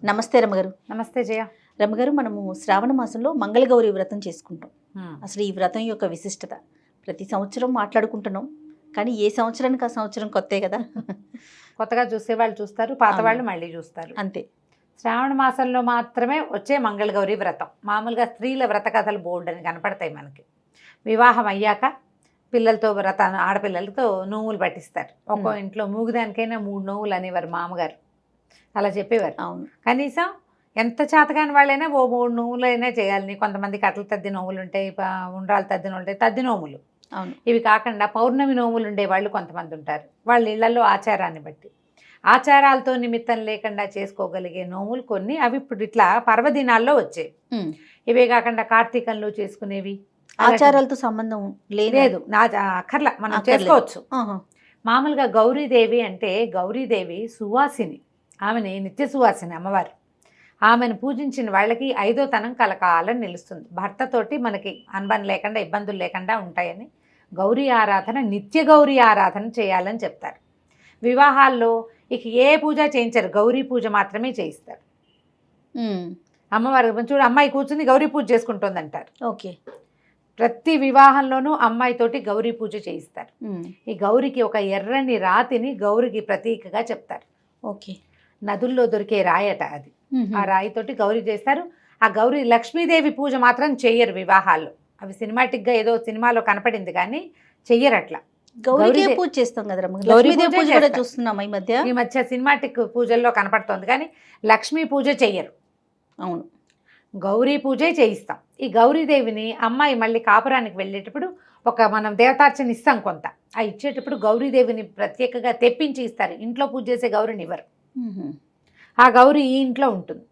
నమస్తే రమ్మగారు. నమస్తే జయ. రమ్మగారు, మనము శ్రావణ మాసంలో మంగళగౌరి వ్రతం చేసుకుంటాం. అసలు ఈ వ్రతం యొక్క విశిష్టత ప్రతి సంవత్సరం మాట్లాడుకుంటున్నాం, కానీ ఏ సంవత్సరానికి ఆ సంవత్సరం కొత్తే కదా. కొత్తగా చూసే వాళ్ళు చూస్తారు, పాత వాళ్ళు మళ్ళీ చూస్తారు, అంతే. శ్రావణ మాసంలో మాత్రమే వచ్చే మంగళగౌరి వ్రతం. మామూలుగా స్త్రీల వ్రత కథలు బోల్డ్ అని కనపడతాయి మనకి. వివాహం అయ్యాక పిల్లలతో ఆడపిల్లలతో నోవులు పట్టిస్తారు. ఒక్కో ఇంట్లో మూగుదానికైనా 3 నోవులు అనేవారు మామగారు, అలా చెప్పేవారు. అవును, కనీసం ఎంత చేతకాని వాళ్ళైనా 3 నోవులైనా చేయాలని. కొంతమంది కట్టలు తద్ది నోవులు ఉంటాయి, ఉండ్రాలు తద్ది నోవులు ఉంటాయి, తద్ది నోములు. అవును. ఇవి కాకుండా పౌర్ణమి నోములు ఉండేవాళ్ళు కొంతమంది ఉంటారు. వాళ్ళ ఇళ్లలో ఆచారాన్ని బట్టి ఆచారాలతో నిమిత్తం లేకుండా చేసుకోగలిగే నోములు కొన్ని. అవి ఇప్పుడు ఇట్లా పర్వదినాల్లో వచ్చేవి. ఇవే కాకుండా కార్తీకంలో చేసుకునేవి. ఆచారాలతో సంబంధం లేదు, నా అక్కర్లా, మనం చేసుకోవచ్చు. మామూలుగా గౌరీదేవి అంటే గౌరీదేవి సువాసిని, ఆమెని నిత్య సువాసిని అమ్మవారు. ఆమెను పూజించిన వాళ్ళకి 5వ తనం కలకాలం నిలుస్తుంది. భర్తతోటి మనకి అనుబంధం లేకుండా ఇబ్బందులు లేకుండా ఉంటాయని గౌరీ ఆరాధన, నిత్య గౌరీ ఆరాధన చేయాలని చెప్తారు. వివాహాల్లో ఇక ఏ పూజ చేయించారు, గౌరీ పూజ మాత్రమే చేయిస్తారు. అమ్మవారు చూడు, అమ్మాయి కూర్చుని గౌరీ పూజ చేసుకుంటుంది అంటారు. ఓకే. ప్రతి వివాహంలోనూ అమ్మాయితోటి గౌరీ పూజ చేయిస్తారు. ఈ గౌరికి ఒక ఎర్రని రాతిని గౌరికి ప్రతీకగా చెప్తారు. ఓకే. నదుల్లో దొరికే రాయట అది. ఆ రాయితోటి గౌరీ చేస్తారు. ఆ గౌరీ లక్ష్మీదేవి పూజ మాత్రం చెయ్యరు వివాహాల్లో. అవి సినిమాటిక్గా ఏదో సినిమాలో కనపడింది కానీ చెయ్యరు అట్లా. గౌరీ పూజ చేస్తాం కదా, లక్ష్మీదేవి పూజ కూడా చూస్తున్నాం ఈ మధ్య సినిమాటిక్ పూజల్లో కనపడుతోంది కానీ లక్ష్మీ పూజ చెయ్యరు. అవును, గౌరీ పూజే చేయిస్తాం. ఈ గౌరీదేవిని అమ్మాయి మళ్ళీ కాపురానికి వెళ్ళేటప్పుడు మనం దేవతార్చన ఇస్తాం కొంత. ఆ ఇచ్చేటప్పుడు గౌరీదేవిని ప్రత్యేకంగా తెప్పించి ఇస్తారు. ఇంట్లో పూజ చేసే గౌరిని ఇవ్వరు. ఆ గౌరీ ఈ ఇంట్లో ఉంటుంది.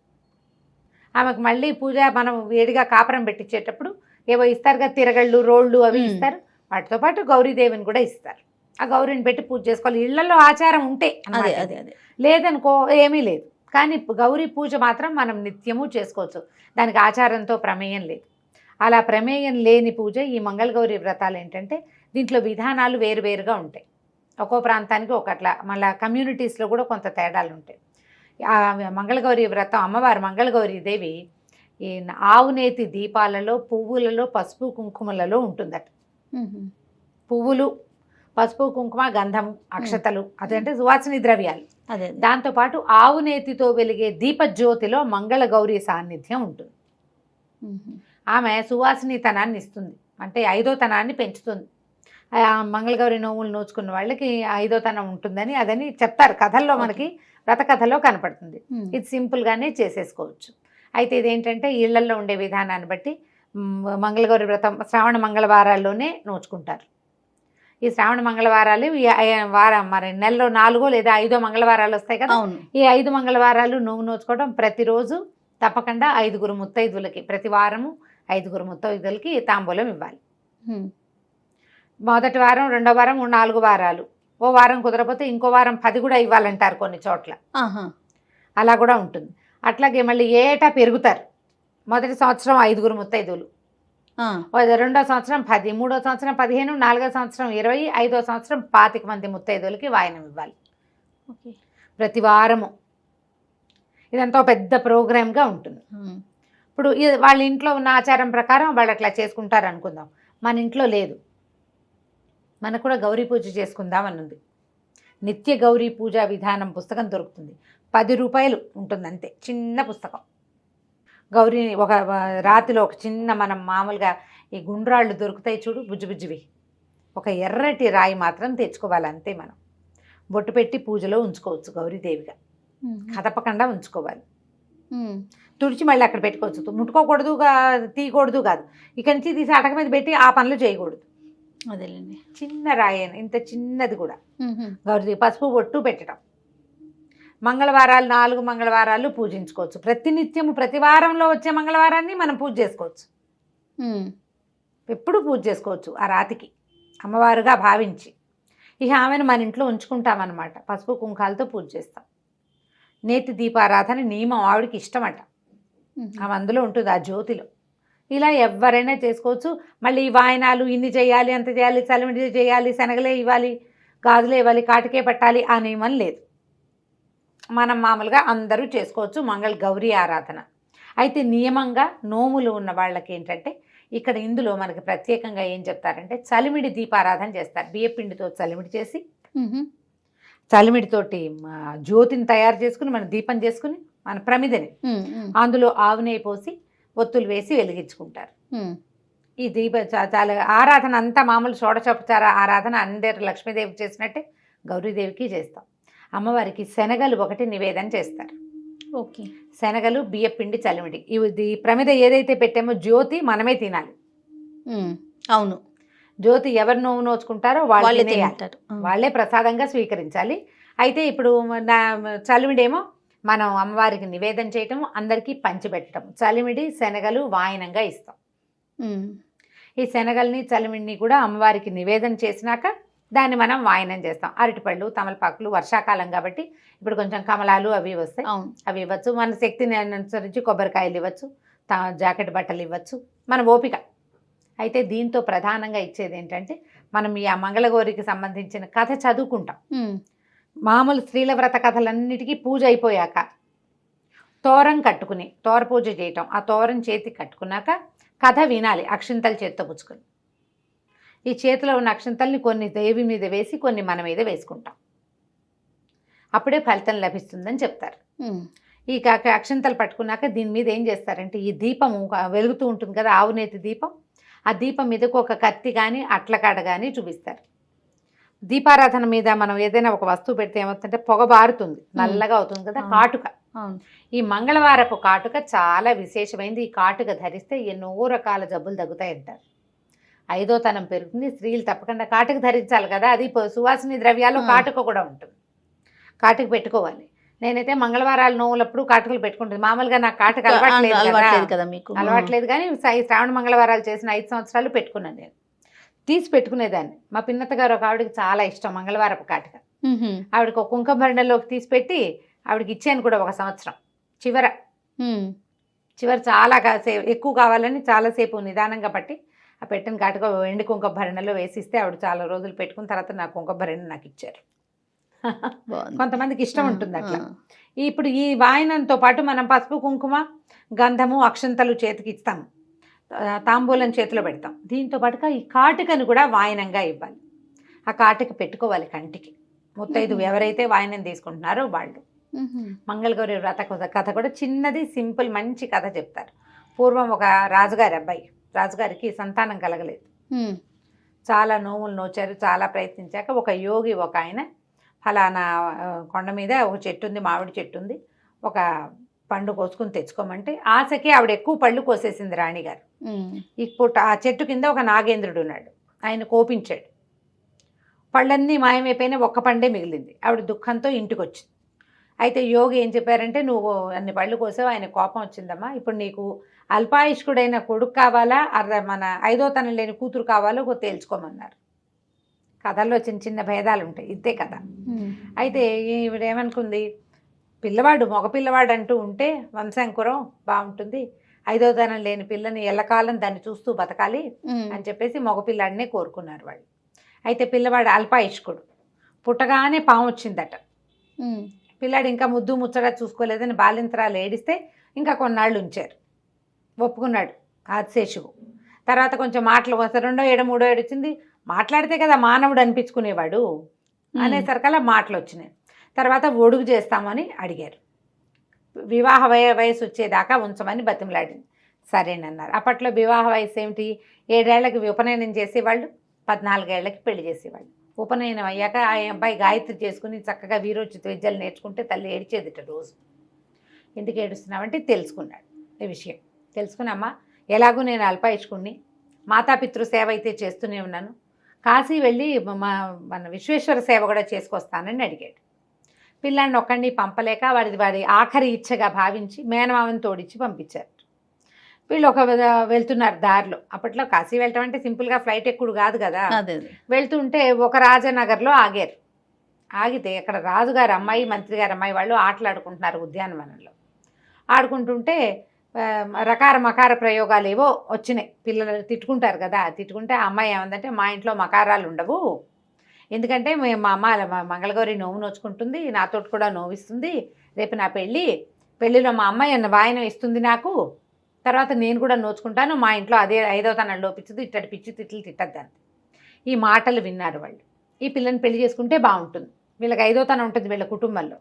ఆమెకు మళ్ళీ పూజ మనం వేడిగా కాపురం పెట్టించేటప్పుడు ఏవో ఇస్తారు కదా, తిరగళ్ళు, రోళ్ళు అవి ఇస్తారు. వాటితో పాటు గౌరీదేవిని కూడా ఇస్తారు. ఆ గౌరీని పెట్టి పూజ చేసుకోవాలి. ఇళ్లలో ఆచారం ఉంటే, లేదనుకో ఏమీ లేదు. కానీ గౌరీ పూజ మాత్రం మనం నిత్యము చేసుకోవచ్చు. దానికి ఆచారంతో ప్రమేయం లేదు. అలా ప్రమేయం లేని పూజ ఈ మంగళగౌరి వ్రతాలు ఏంటంటే దీంట్లో విధానాలు వేరువేరుగా ఉంటాయి. ఒక్కో ప్రాంతానికి ఒకట్లా, మళ్ళీ కమ్యూనిటీస్లో కూడా కొంత తేడాలు ఉంటాయి. ఆ మంగళగౌరి వ్రతం, అమ్మవారు మంగళగౌరి దేవి ఈ ఆవునేతి దీపాలలో, పువ్వులలో, పసుపు కుంకుమలలో ఉంటుందట. పువ్వులు, పసుపు కుంకుమ, గంధం, అక్షతలు, అదంటే సువాసిని ద్రవ్యాలు. దాంతోపాటు ఆవునేతితో వెలిగే దీపజ్యోతిలో మంగళగౌరి సాన్నిధ్యం ఉంటుంది. ఆమె సువాసినితనాన్ని ఇస్తుంది, అంటే 5వ తనాన్ని పెంచుతుంది. మంగళగౌరి నోములు నోచుకున్న వాళ్ళకి 5వ తనం ఉంటుందని అదని చెప్తారు కథల్లో, మనకి వ్రత కథలో కనపడుతుంది. ఇది సింపుల్గానే చేసేసుకోవచ్చు. అయితే ఇదేంటంటే ఇళ్లల్లో ఉండే విధానాన్ని బట్టి మంగళగౌరి వ్రతం శ్రావణ మంగళవారాల్లోనే నోచుకుంటారు. ఈ శ్రావణ మంగళవారాలు వారం మరి నెలలో 4 లేదా 5 మంగళవారాలు వస్తాయి కదా. ఈ 5 మంగళవారాలు నువ్వు నోచుకోవడం, ప్రతిరోజు తప్పకుండా 5 ముత్తైదులకి, ప్రతి వారము 5 ముత్తైదులకి తాంబూలం ఇవ్వాలి. మొదటి వారం, 2వ వారం, 4 వారాలు, ఓ వారం కుదరపోతే ఇంకో వారం 10 కూడా ఇవ్వాలంటారు కొన్ని చోట్ల. అలా కూడా ఉంటుంది. అట్లాగే మళ్ళీ ఏటా పెరుగుతారు. మొదటి సంవత్సరం 5 ముత్తైదులు, 2వ సంవత్సరం 10, 3వ సంవత్సరం 15, 4వ సంవత్సరం 20, 5వ సంవత్సరం 25 మంది ముత్తైదులకి వాయనం ఇవ్వాలి ప్రతి వారము. ఇదంతా పెద్ద ప్రోగ్రామ్గా ఉంటుంది. ఇప్పుడు వాళ్ళ ఇంట్లో ఉన్న ఆచారం ప్రకారం వాళ్ళు అట్లా చేసుకుంటారు అనుకుందాం. మన ఇంట్లో లేదు, మనకు కూడా గౌరీ పూజ చేసుకుందాం అని ఉంది. నిత్య గౌరీ పూజా విధానం పుస్తకం దొరుకుతుంది. 10 రూపాయలు ఉంటుంది అంతే, చిన్న పుస్తకం. గౌరీని ఒక రాతిలో ఒక చిన్న, మనం మామూలుగా ఈ గుండ్రాళ్ళు దొరుకుతాయి చూడు, బుజ్జిబుజ్జివి, ఒక ఎర్రటి రాయి మాత్రం తెచ్చుకోవాలి అంతే. మనం బొట్టు పెట్టి పూజలో ఉంచుకోవచ్చు గౌరీదేవిగా, కదపకుండా ఉంచుకోవాలి. తుడిచి మళ్ళీ అక్కడ పెట్టుకోవచ్చు. ముట్టుకోకూడదు, తీయకూడదు కాదు, ఇక్కడి నుంచి తీసి అటక మీద పెట్టి ఆ పనులు చేయకూడదు. అదేలేండి, చిన్న రాయను, ఇంత చిన్నది కూడా గౌరీ పసుపు బొట్టు పెట్టడం. మంగళవారాలు 4 మంగళవారాలు పూజించుకోవచ్చు. ప్రతినిత్యము ప్రతి వారంలో వచ్చే మంగళవారాన్ని మనం పూజ చేసుకోవచ్చు. ఎప్పుడు పూజ చేసుకోవచ్చు ఆ రాతికి, అమ్మవారుగా భావించి. ఇక ఆమెను మన ఇంట్లో ఉంచుకుంటామన్నమాట. పసుపు కుంకాలతో పూజ చేస్తాం. నేతి దీపారాధన నియమం ఆవిడకి ఇష్టమట. ఆమె అందులో ఉంటుంది, ఆ జ్యోతిలో. ఇలా ఎవరైనా చేసుకోవచ్చు. మళ్ళీ వాయనాలు ఇన్ని చేయాలి, అంత చేయాలి, చలిమిడి చేయాలి, శనగలే ఇవ్వాలి, గాజులే ఇవ్వాలి, కాటికే పట్టాలి ఆ నియమం లేదు. మనం మామూలుగా అందరూ చేసుకోవచ్చు మంగళ గౌరీ ఆరాధన. అయితే నియమంగా నోములు ఉన్న వాళ్ళకి ఏంటంటే ఇక్కడ ఇందులో మనకి ప్రత్యేకంగా ఏం చెప్తారంటే చలిమిడి దీపారాధన చేస్తారు. బియ్యపిండితో చలిమిడి చేసి చలిమిడితోటి జ్యోతిని తయారు చేసుకుని మన దీపం చేసుకుని మన ప్రమిదని అందులో ఆవు నెయ్యి పోసి ఒత్తులు వేసి వెలిగించుకుంటారు. ఈ దీప చాలా ఆరాధన అంతా మామూలు షోడశోపచార ఆరాధన అందరు లక్ష్మీదేవికి చేసినట్టే గౌరీదేవికి చేస్తాం. అమ్మవారికి శనగలు ఒకటి నివేదన చేస్తారు. ఓకే, శనగలు బియ్యపిండి చలిమిడి ఇది ప్రమిద ఏదైతే పెట్టామో జ్యోతి మనమే తినాలి. అవును, జ్యోతి ఎవరు నోవు నోచుకుంటారో వాళ్ళే తింటారు, వాళ్ళే ప్రసాదంగా స్వీకరించాలి. అయితే ఇప్పుడు చలిమిడేమో మనం అమ్మవారికి నివేదన చేయటం, అందరికీ పంచిపెట్టడం. చలిమిడి శనగలు వాయనంగా ఇస్తాం. ఈ శనగల్ని చలిమిడిని కూడా అమ్మవారికి నివేదన చేసినాక దాన్ని మనం వాయనం చేస్తాం. అరటిపళ్ళు, తమలపాకులు, వర్షాకాలం కాబట్టి ఇప్పుడు కొంచెం కమలాలు అవి వస్తాయి, అవి ఇవ్వచ్చు. మన శక్తిని అనుసరించి కొబ్బరికాయలు ఇవ్వచ్చు, జాకెట్ బట్టలు ఇవ్వచ్చు, మన ఓపిక. అయితే దీంతో ప్రధానంగా ఇచ్చేది ఏంటంటే మనం ఈ మంగళగౌరికి సంబంధించిన కథ చదువుకుంటాం. మామూలు స్త్రీల వ్రత కథలన్నిటికీ పూజ అయిపోయాక తోరం కట్టుకుని తోర పూజ చేయటం, ఆ తోరం చేతికి కట్టుకున్నాక కథ వినాలి అక్షింతలు చేత్తో పుచ్చుకొని. ఈ చేతిలో ఉన్న అక్షింతల్ని కొన్ని దేవి మీద వేసి కొన్ని మన మీద వేసుకుంటాం. అప్పుడే ఫలితం లభిస్తుందని చెప్తారు. ఈ అక్షింతలు పట్టుకున్నాక దీని మీద ఏం చేస్తారంటే ఈ దీపం వెలుగుతూ ఉంటుంది కదా, ఆవునేతి దీపం, ఆ దీపం మీదకు ఒక కత్తి కానీ అట్లకాడ కానీ చూపిస్తారు. దీపారాధన మీద మనం ఏదైనా ఒక వస్తువు పెడితే ఏమవుతుందంటే పొగ బారుతుంది, నల్లగా అవుతుంది కదా, కాటుక. ఈ మంగళవారపు కాటుక చాలా విశేషమైంది. ఈ కాటుక ధరిస్తే ఎన్నో రకాల జబ్బులు తగ్గుతాయి అంటారు. 5వ తనం పెరుగుతుంది. స్త్రీలు తప్పకుండా కాటుక ధరించాలి కదా, అది సువాసిని ద్రవ్యాలు కాటుక కూడా ఉంటుంది. కాటుక పెట్టుకోవాలి. నేనైతే మంగళవారాలు నోవులప్పుడు కాటుకలు పెట్టుకుంటుంది. మామూలుగా నాకు కాటుక అలవాట్లేదు కదా, మీకు అలవాట్లేదు. కానీ శ్రావణ మంగళవారాలు చేసిన 5 సంవత్సరాలు పెట్టుకున్నాను. నేను తీసి పెట్టుకునేదాన్ని. మా పిన్నత్త గారు ఒక ఆవిడకి చాలా ఇష్టం మంగళవారపు కాటుక. ఆవిడకి ఒక కుంకుమ భరణలోకి తీసి పెట్టి ఆవిడకి ఇచ్చాను కూడా 1 సంవత్సరం. చివర చాలా ఎక్కువ కావాలని చాలాసేపు నిదానంగా పట్టి ఆ పెట్టిన కాటుక ఎండి కుంకుమ భరణలో వేసిస్తే ఆవిడ చాలా రోజులు పెట్టుకున్న తర్వాత నా కుంకుమ భరణ నాకు ఇచ్చారు. కొంతమందికి ఇష్టం ఉంటుంది అట్లా. ఇప్పుడు ఈ వాయనంతో పాటు మనం పసుపు, కుంకుమ, గంధము, అక్షంతలు చేతికి ఇస్తాము, తాంబూలం చేతిలో పెడతాం. దీంతో పాటుగా ఈ కాటుకను కూడా వాయనంగా ఇవ్వాలి. ఆ కాటుక పెట్టుకోవాలి కంటికి. ముత్తైదు ఎవరైతే వాయనం తీసుకుంటున్నారో వాళ్ళు. మంగళగౌరి వ్రత కథ కూడా చిన్నది, సింపుల్, మంచి కథ చెప్తారు. పూర్వం ఒక రాజుగారి అబ్బాయి, రాజుగారికి సంతానం కలగలేదు. చాలా నోములు నోచారు, చాలా ప్రయత్నించాక ఒక యోగి ఒక ఆయన ఫలానా కొండ మీద ఒక చెట్టు ఉంది, మామిడి చెట్టు ఉంది, ఒక పండు కోసుకుని తెచ్చుకోమంటే ఆశకి ఆవిడ ఎక్కువ పళ్ళు కోసేసింది రాణిగారు. ఇప్పుడు ఆ చెట్టు కింద ఒక నాగేంద్రుడు ఉన్నాడు. ఆయన కోపించాడు. పళ్ళన్నీ మాయమైపోయినా ఒక్క పండే మిగిలింది. ఆవిడ దుఃఖంతో ఇంటికి వచ్చింది. అయితే యోగి ఏం చెప్పారంటే, నువ్వు అన్ని పళ్ళు కోసావు, ఆయన కోపం వచ్చిందమ్మా, ఇప్పుడు నీకు అల్పాయుష్కుడైన కొడుకు కావాలా, మన 5వ తనం లేని కూతురు కావాలో తేల్చుకోమన్నారు. కథల్లో చిన్న చిన్న భేదాలు ఉంటాయి, ఇదే కథ. అయితే ఈవిడ ఏమనుకుంది, పిల్లవాడు మగ పిల్లవాడు అంటూ ఉంటే వంశాంకురం బాగుంటుంది, 5వ తనం లేని పిల్లని ఎల్లకాలం దాన్ని చూస్తూ బతకాలి అని చెప్పేసి మగపిల్లాడినే కోరుకున్నారు వాళ్ళు. అయితే పిల్లవాడు అల్పాయుష్కుడు, పుట్టగానే పాము వచ్చిందట. పిల్లాడు ఇంకా ముద్దు ముచ్చట చూసుకోలేదని బాలింతరాలు ఏడిస్తే ఇంకా కొన్నాళ్ళు ఉంచారు. ఒప్పుకున్నాడు ఆదిశేషువు. తర్వాత కొంచెం మాటలు వస్తే 2వ ఏడు 3వ ఏడు వచ్చింది. మాట్లాడితే కదా మానవుడు అనిపించుకునేవాడు అనేసరికల్లా మాటలు వచ్చినాయి. తర్వాత ఒడుగు చేస్తామని అడిగారు. వివాహ వయసు వచ్చేదాకా ఉంచమని బతిమలాడింది. సరేనన్నారు. అప్పట్లో వివాహ వయసు ఏమిటి, 7 ఏళ్లకి ఉపనయనం చేసేవాళ్ళు, 14 ఏళ్లకి పెళ్లి చేసేవాళ్ళు. ఉపనయనం అయ్యాక ఆ అబ్బాయి గాయత్రి చేసుకుని చక్కగా వీరోచిత విద్యలు నేర్చుకుంటే తల్లి ఏడిచేదిట రోజు. ఎందుకు ఏడుస్తున్నామంటే తెలుసుకున్నాడు ఈ విషయం. తెలుసుకున్నామ్మా, ఎలాగూ నేను అల్పాయుష్కుణ్ణి, మాతాపితృ సేవ అయితే చేస్తూనే ఉన్నాను, కాశీ వెళ్ళి మన విశ్వేశ్వర సేవ కూడా చేసుకొస్తానని అడిగాడు. పిల్లాడిని ఒక్కడిని పంపలేక వాడి ఆఖరి ఇచ్చగా భావించి మేనమామని తోడిచ్చి పంపించారు. వీళ్ళు వెళ్తున్నారు దారిలో. అప్పట్లో కాశీ వెళ్ళటం అంటే సింపుల్గా ఫ్లైట్ ఎక్కుడు కాదు కదా. వెళ్తుంటే ఒక రాజనగర్లో ఆగారు. ఆగితే అక్కడ రాజుగారి అమ్మాయి, మంత్రి గారి అమ్మాయి వాళ్ళు ఆటలాడుకుంటున్నారు ఉద్యానవనంలో. ఆడుకుంటుంటే రకార మకార ప్రయోగాలు ఏవో వచ్చినాయి. పిల్లలు తిట్టుకుంటారు కదా, తిట్టుకుంటే ఆ అమ్మాయి ఏమందంటే, మా ఇంట్లో మకారాలు ఉండవు, ఎందుకంటే మా అమ్మ మంగళగౌరి నోము నోచుకుంటుంది, నాతోటి కూడా నోవిస్తుంది, రేపు నా పెళ్ళిలో మా అమ్మాయి అన్న వాయనం ఇస్తుంది నాకు, తర్వాత నేను కూడా నోచుకుంటాను, మా ఇంట్లో అదే 5వ తనం లోపించదు, ఇట్టడి పిచ్చి తిట్లు తిట్టద్దని. ఈ మాటలు విన్నారు వాళ్ళు. ఈ పిల్లని పెళ్లి చేసుకుంటే బాగుంటుంది, వీళ్ళకి 5వ తనం ఉంటుంది వీళ్ళ కుటుంబంలో.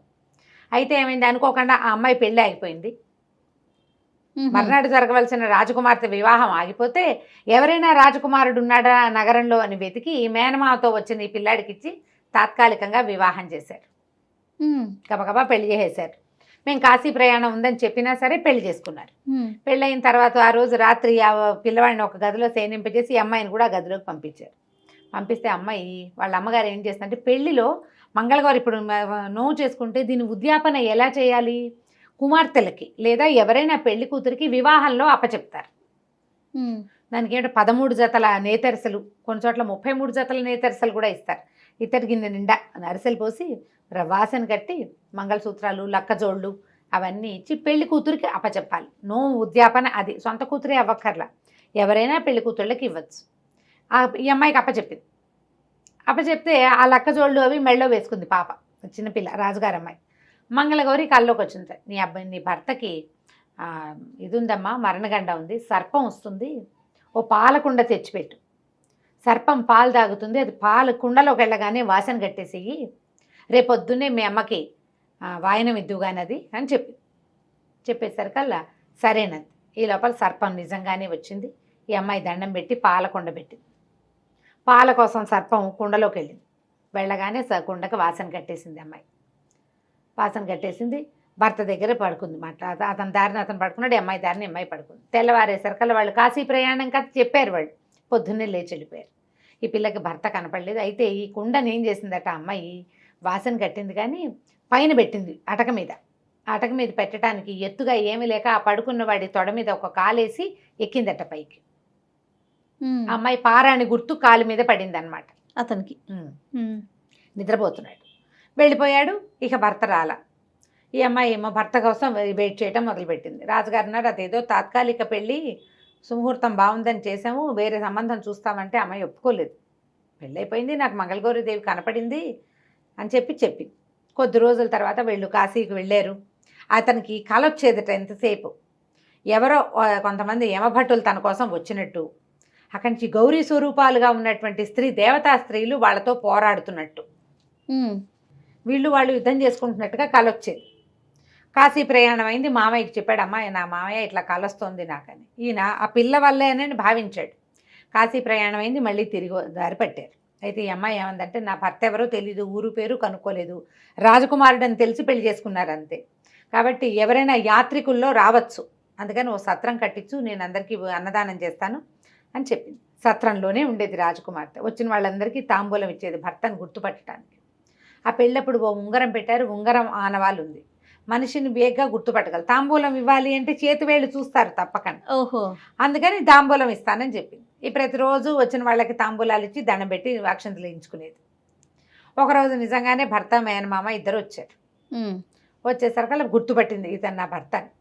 అయితే ఏమైంది, అనుకోకుండా ఆ అమ్మాయి పెళ్ళి ఆగిపోయింది. మర్నాడు జరగవలసిన రాజకుమార్తె వివాహం ఆగిపోతే ఎవరైనా రాజకుమారుడు ఉన్నాడా నగరంలో అని వెతికి మేనమావతో వచ్చిన ఈ పిల్లాడికి ఇచ్చి తాత్కాలికంగా వివాహం చేశారు. గబగబా పెళ్లి చేసేశారు. మేము కాశీ ప్రయాణం ఉందని చెప్పినా సరే పెళ్లి చేసుకున్నారు. పెళ్ళి అయిన తర్వాత ఆ రోజు రాత్రి ఆ పిల్లవాడిని ఒక గదిలో శయనింపజేసి ఈ అమ్మాయిని కూడా ఆ గదిలోకి పంపించారు. పంపిస్తే అమ్మాయి వాళ్ళ అమ్మగారు ఏం చేస్తుందంటే, పెళ్లిలో మంగళవారం ఇప్పుడు నోవు చేసుకుంటే దీని ఉద్యాపన ఎలా చేయాలి, కుమార్తెలకి లేదా ఎవరైనా పెళ్లి కూతురికి వివాహంలో అప్పచెప్తారు. దానికి ఏంటో 13 జతల నేతరసలు, కొన్ని చోట్ల 33 జతల నేతరసలు కూడా ఇస్తారు. ఇతడి గిన్నె నిండా అరిసెలు పోసి వాసన కట్టి మంగళసూత్రాలు, లక్కజోళ్ళు అవన్నీ ఇచ్చి పెళ్లి కూతురికి అప్పచెప్పాలి. నోము ఉద్యాపన అది సొంత కూతురే అవ్వక్కర్లా, ఎవరైనా పెళ్లి కూతుళ్ళకి ఇవ్వచ్చు. ఈ అమ్మాయికి అప్పచెప్పింది. అప్పచెప్తే ఆ లక్కజోళ్ళు అవి మెళ్ళో వేసుకుంది పాప, చిన్నపిల్ల రాజుగారు అమ్మాయి. మంగళగౌరి కల్లోకి వచ్చింది, నీ భర్తకి ఇది ఉందమ్మా, మరణగండ ఉంది, సర్పం వస్తుంది, ఓ పాలకుండ తెచ్చిపెట్టు, సర్పం పాలు తాగుతుంది, అది పాలు కుండలోకి వెళ్ళగానే వాసన కట్టేసేయి, రేపొద్దున్నే మీ అమ్మకి వాయనం ఇద్దుగానది అని చెప్పేసరికల్లా సరేనంది. ఈ లోపల సర్పం నిజంగానే వచ్చింది. ఈ అమ్మాయి దండం పెట్టి పాలకుండ పెట్టింది. పాల కోసం సర్పం కుండలోకి వెళ్ళింది. వెళ్ళగానే కుండకి వాసన కట్టేసింది అమ్మాయి. వాసన కట్టేసింది. భర్త దగ్గర పడుకుంది మాట. అతని దారిని అతను పడుకున్నాడు, అమ్మాయి దారిని అమ్మాయి పడుకుంది. తెల్లవారేసరికల్లా వాళ్ళు కాశీ ప్రయాణం కదా చెప్పారు. వాళ్ళు పొద్దున్నే లేచి వెళ్ళిపోయారు. ఈ పిల్లకి భర్త కనపడలేదు. అయితే ఈ కుండని ఏం చేసిందట అమ్మాయి, వాసన కట్టింది కానీ పైన పెట్టింది అటక మీద. అటక మీద పెట్టడానికి ఎత్తుగా ఏమీ లేక ఆ పడుకున్న వాడి తొడ మీద ఒక కాలేసి ఎక్కిందట పైకి. అమ్మాయి పారాణి గుర్తు కాలు మీద పడింది అనమాట. అతనికి నిద్రపోతున్నాడు, వెళ్ళిపోయాడు. ఇక భర్త రాల. ఈ అమ్మాయి ఏమో భర్త కోసం వెయిట్ చేయడం మొదలుపెట్టింది. రాజుగారు అన్నారు, అదేదో తాత్కాలిక పెళ్ళి, సుముహూర్తం బాగుందని చేసాము, వేరే సంబంధం చూస్తామంటే అమ్మాయి ఒప్పుకోలేదు. పెళ్ళైపోయింది, నాకు మంగళగౌరీదేవి కనపడింది అని చెప్పింది. కొద్ది రోజుల తర్వాత వీళ్ళు కాశీకి వెళ్ళారు. అతనికి కల వచ్చేదట ఎంతసేపు, ఎవరో కొంతమంది యమభట్టులు తన కోసం వచ్చినట్టు, అక్కడి నుంచి గౌరీ స్వరూపాలుగా ఉన్నటువంటి దేవతా స్త్రీలు వాళ్ళతో పోరాడుతున్నట్టు, వాళ్ళు యుద్ధం చేసుకుంటున్నట్టుగా కల వచ్చేది. కాశీ ప్రయాణం అయింది. మామయ్యకి చెప్పాడు, అమ్మాయి నా మామయ్య ఇట్లా కలొస్తోంది నాకని. ఈయన ఆ పిల్ల వల్లేనని భావించాడు. కాశీ ప్రయాణం అయింది, మళ్ళీ తిరిగి దారి పట్టారు. అయితే ఈ అమ్మాయి ఏమందంటే, నా భర్త ఎవరో తెలీదు, ఊరు పేరు కనుక్కోలేదు, రాజకుమారుడు అని తెలిసి పెళ్లి చేసుకున్నారు అంతే, కాబట్టి ఎవరైనా యాత్రికుల్లో రావచ్చు, అందుకని ఓ సత్రం కట్టించు, నేను అందరికీ అన్నదానం చేస్తాను అని చెప్పింది. సత్రంలోనే ఉండేది రాజకుమార్తె. వచ్చిన వాళ్ళందరికీ తాంబూలం ఇచ్చేది భర్తను గుర్తుపట్టడానికి. ఆ పెళ్ళప్పుడు ఓ ఉంగరం పెట్టారు. ఉంగరం ఆనవాళ్ళు ఉంది. మనిషిని వేగంగా గుర్తుపట్టగలరు. తాంబూలం ఇవ్వాలి అంటే చేతి వేళ్ళు చూస్తారు తప్పకుండా. ఓహో, అందుకని తాంబూలం ఇస్తానని చెప్పింది. ఈ ప్రతిరోజు వచ్చిన వాళ్ళకి తాంబూలాలు ఇచ్చి దండం పెట్టి అక్షంతలు వేయించుకునేది. ఒకరోజు నిజంగానే భర్త మేనమామ ఇద్దరు వచ్చారు. వచ్చేసరికి గుర్తుపట్టింది, ఇతను నా భర్త అని.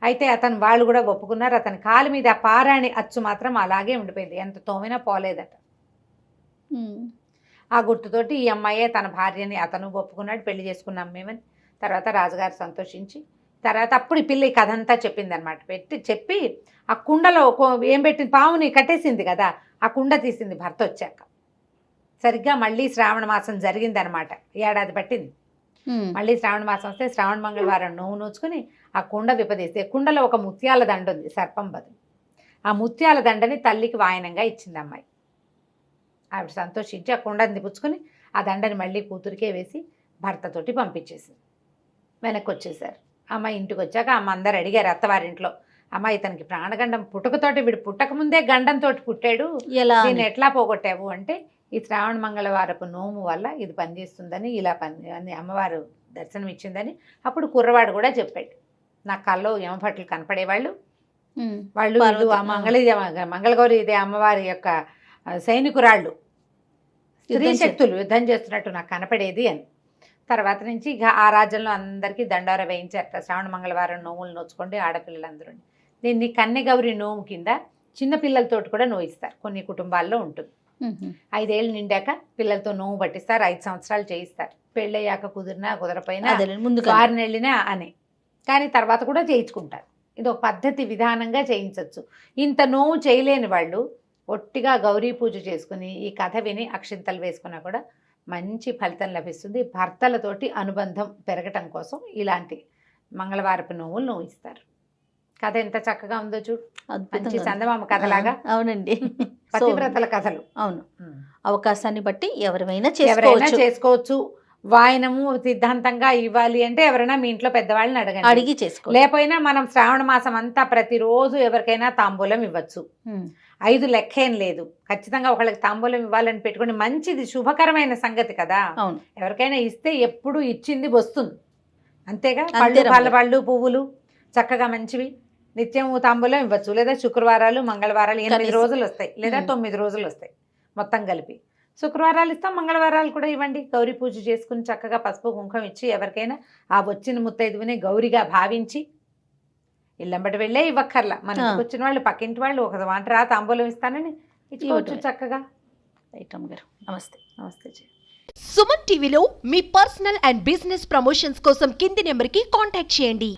అయితే వాళ్ళు కూడా ఒప్పుకున్నారు. అతని కాలు మీద పారాణి అచ్చు మాత్రం అలాగే ఉండిపోయింది, ఎంత తోమినా పోలేదట. ఆ గుర్తుతోటి ఈ అమ్మాయే తన భార్యని అతను ఒప్పుకున్నాడు, పెళ్లి చేసుకున్నాం మేమని. తర్వాత రాజుగారు సంతోషించి తర్వాత అప్పుడు ఈ పిల్ల ఈ కథ అంతా చెప్పింది అనమాట. చెప్పి ఆ కుండలో ఏం పెట్టింది, పాముని కట్టేసింది కదా, ఆ కుండ తీసింది భర్త వచ్చాక. సరిగ్గా మళ్ళీ శ్రావణ మాసం జరిగింది అనమాట. ఏడాది పట్టింది. మళ్ళీ శ్రావణ మాసం వస్తే శ్రావణ మంగళవారం నోవు నోచుకుని ఆ కుండ విపదీస్తే, కుండలో ఒక ముత్యాల దండ ఉంది సర్పం బదులు. ఆ ముత్యాల దండని తల్లికి వాయనంగా ఇచ్చింది అమ్మాయి. ఆవిడ సంతోషించి ఆ కుండని పుచ్చుకొని ఆ దండని మళ్ళీ కూతురికే వేసి భర్తతోటి పంపించేసింది. వెనక్కి వచ్చేసారు. అమ్మాయి ఇంటికి వచ్చాక అమ్మ అందరు అడిగారు అత్తవారింట్లో, అమ్మాయి ఇతనికి ప్రాణగండం పుట్టకతోటి, వీడు పుట్టకముందే గండంతో పుట్టాడు, దీన్ని ఎట్లా పోగొట్టావు అంటే, ఈ శ్రావణ మంగళవారపు నోము వల్ల ఇది పనిచేస్తుందని, ఇలా అని అమ్మవారు దర్శనం ఇచ్చిందని. అప్పుడు కుర్రవాడు కూడా చెప్పాడు, నా కల్లో యమభట్లు కనపడేవాళ్ళు, వాళ్ళు మంగళగౌరి ఇదే అమ్మవారి యొక్క సైనికురాళ్ళు, స్త్రీ శక్తులు యుద్ధం చేస్తున్నట్టు నాకు కనపడేది అని. తర్వాత నుంచి ఇక ఆ రాజ్యంలో అందరికీ దండోర వేయించారట. శ్రావణ మంగళవారం నోములు నోచుకోండి ఆడపిల్లలందరూ. దీన్ని కన్నెగౌరి నోము కింద చిన్నపిల్లలతోటి కూడా నోయిస్తారు, కొన్ని కుటుంబాల్లో ఉంటుంది. మ్మ్. 5 ఏళ్ళు నిండాక పిల్లలతో నోము పట్టిస్తారు, 5 సంవత్సరాలు చేయిస్తారు. పెళ్ళయ్యాక కుదిరినా కుదరపోయినా అదేలేండి, ముందుగా వారిని వెళ్ళినా అని, కానీ తర్వాత కూడా చేయించుకుంటారు. ఇది ఒక పద్ధతి విధానంగా చేయించవచ్చు. ఇంత నోవు చేయలేని వాళ్ళు ఒట్టిగా గౌరీ పూజ చేసుకుని ఈ కథ విని అక్షింతలు వేసుకున్నా కూడా మంచి ఫలితం లభిస్తుంది. భర్తలతోటి అనుబంధం పెరగటం కోసం ఇలాంటి మంగళవారపు నోవులు నోయిస్తారు. కథ ఎంత చక్కగా ఉందో చూడు, మంచి అద్భుతంగా. చందమామ కథలాగా. అవునండి. సో, పతివ్రతల కథలు. అవును, అవకాశాన్ని బట్టి ఎవరైనా ఎవరైనా చేసుకోవచ్చు, చేసుకోవచ్చు. వాయనము సిద్ధాంతంగా ఇవ్వాలి అంటే ఎవరైనా మీ ఇంట్లో పెద్దవాళ్ళని అడగండి. అడిగి చేసుకోవచ్చు. లేకపోయినా మనం శ్రావణ మాసం అంతా ప్రతిరోజు ఎవరికైనా తాంబూలం ఇవ్వచ్చు. 5 లెక్కేం లేదు. ఖచ్చితంగా ఒకళ్ళకి తాంబూలం ఇవ్వాలని పెట్టుకుని మంచిది, శుభకరమైన సంగతి కదా. అవును, ఎవరికైనా ఇస్తే ఎప్పుడు ఇచ్చింది వస్తుంది, అంతేగా. అంతే పళ్ళు రమ్య. పళ్ళు పువ్వులు చక్కగా మంచివి నిత్యం తాంబూలం ఇవ్వచ్చు. లేదా శుక్రవారాలు మంగళవారాలు 8 కనీసం. రోజులు వస్తాయి, లేదా 9 రోజులు వస్తాయి మొత్తం కలిపి. శుక్రవారాలు ఇస్తాం, మంగళవారాలు కూడా ఇవ్వండి. గౌరీ పూజ చేసుకుని చక్కగా పసుపు కుంకుమ ఇచ్చి ఎవరికైనా ఆ వచ్చిన ముత్తైదువుని గౌరిగా భావించి ఇల్లంబటి వెళ్ళే ఇవ్వక్కర్లా. మనకి వచ్చిన వాళ్ళు పక్కింటి వాళ్ళు ఒక వంటరా తాంబూలం ఇస్తానని ఇచ్చుకోవచ్చు ఇవ్వటమే. చక్కగా. రైట్ అమ్మగారు, నమస్తే. నమస్తే జీ. సుమన్ టీవీలో మీ పర్సనల్ అండ్ బిజినెస్ ప్రమోషన్స్ కోసం కింది నెంబర్కి కాంటాక్ట్ చేయండి.